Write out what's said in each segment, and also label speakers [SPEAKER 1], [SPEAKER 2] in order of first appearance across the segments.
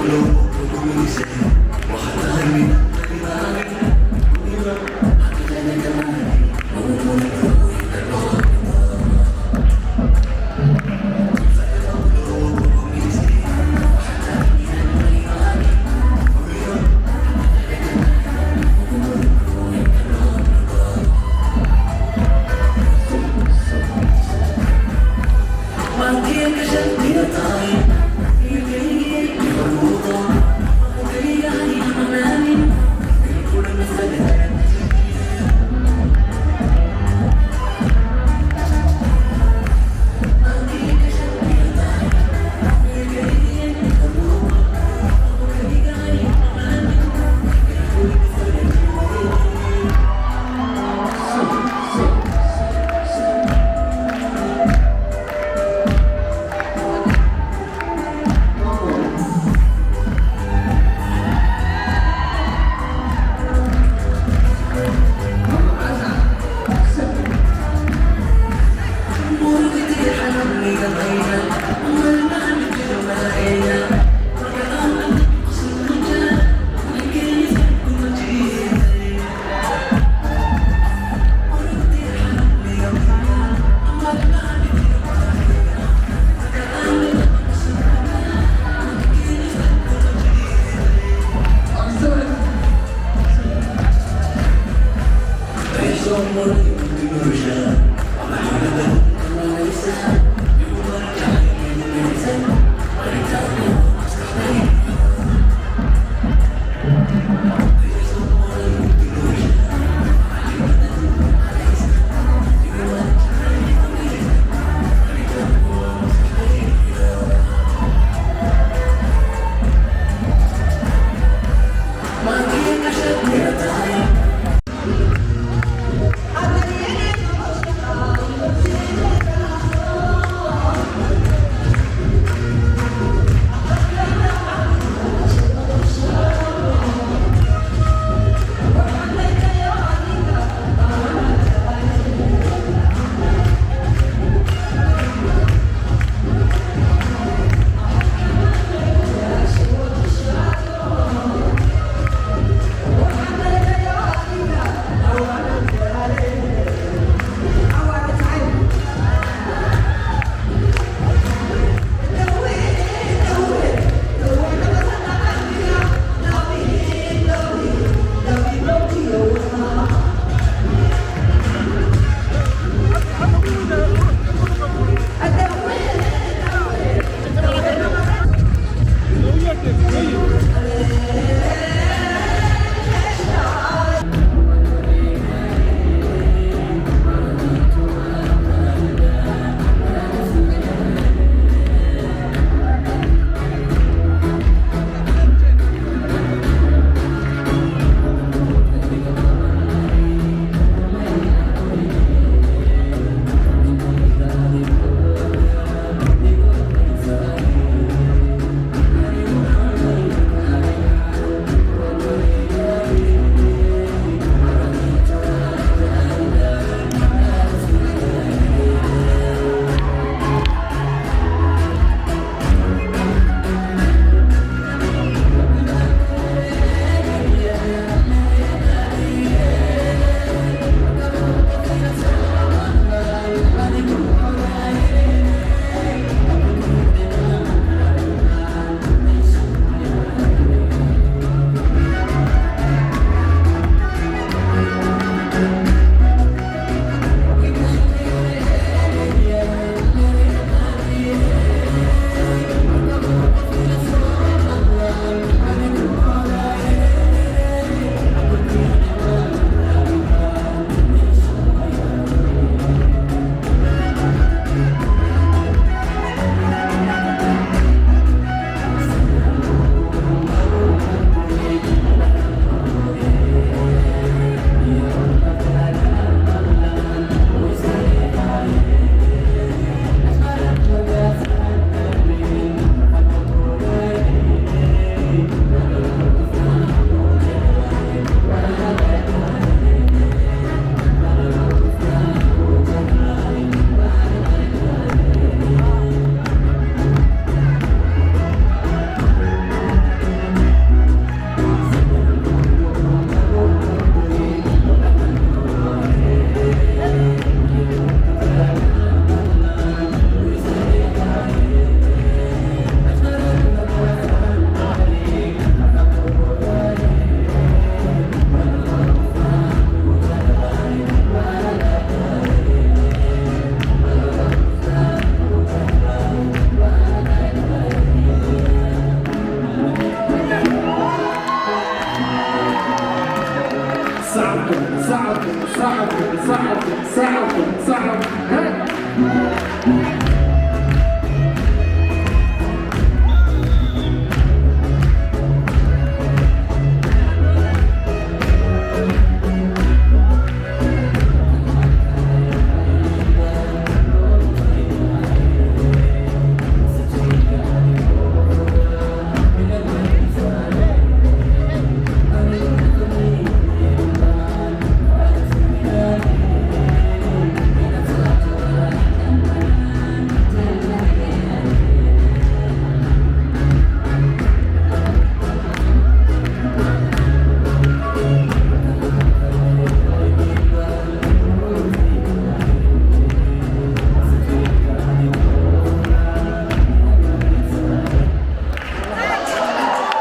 [SPEAKER 1] Hãy subscribe cho kênh Ghiền Mì Gõ để không bỏ lỡ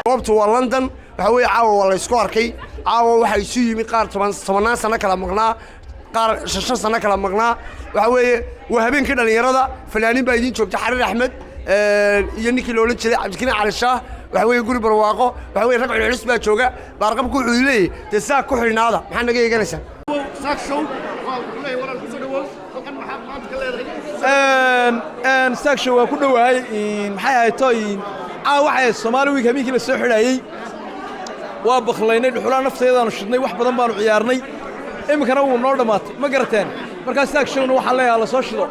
[SPEAKER 1] goobtu waa London waxa weeye caawa wala isku arkay caawa waxa isu yimi qaar 10 sano kala maqnaa qaar 6 sano kala maqnaa waxa weeye waa habeenkii dhalinyarada fanaaniin baa idin joogta Xariir Axmed iyo ninkii loo jiray Cabdikariin Cali Shaah waxa weeye guri barwaaqo waxa weeye rag culus baa jooga baarqabku wuxuu leeyahay deesaa ku xirnaada maxaa naga yeeganaysaa saak show wallahi wala ku soo dhawow halkan maxaa maanta ka leedahay
[SPEAKER 2] saak show waa ku dhawaay maxay ahayd tooyin waxay Soomaali week habeenkii la soo xidhayay waa baqlaynay dhuxulaa nafteedana shidnay wax badan baanu ciyaarnay imikana wuu noo dhamaatay ma garateen marka saak showna waxa la soo shido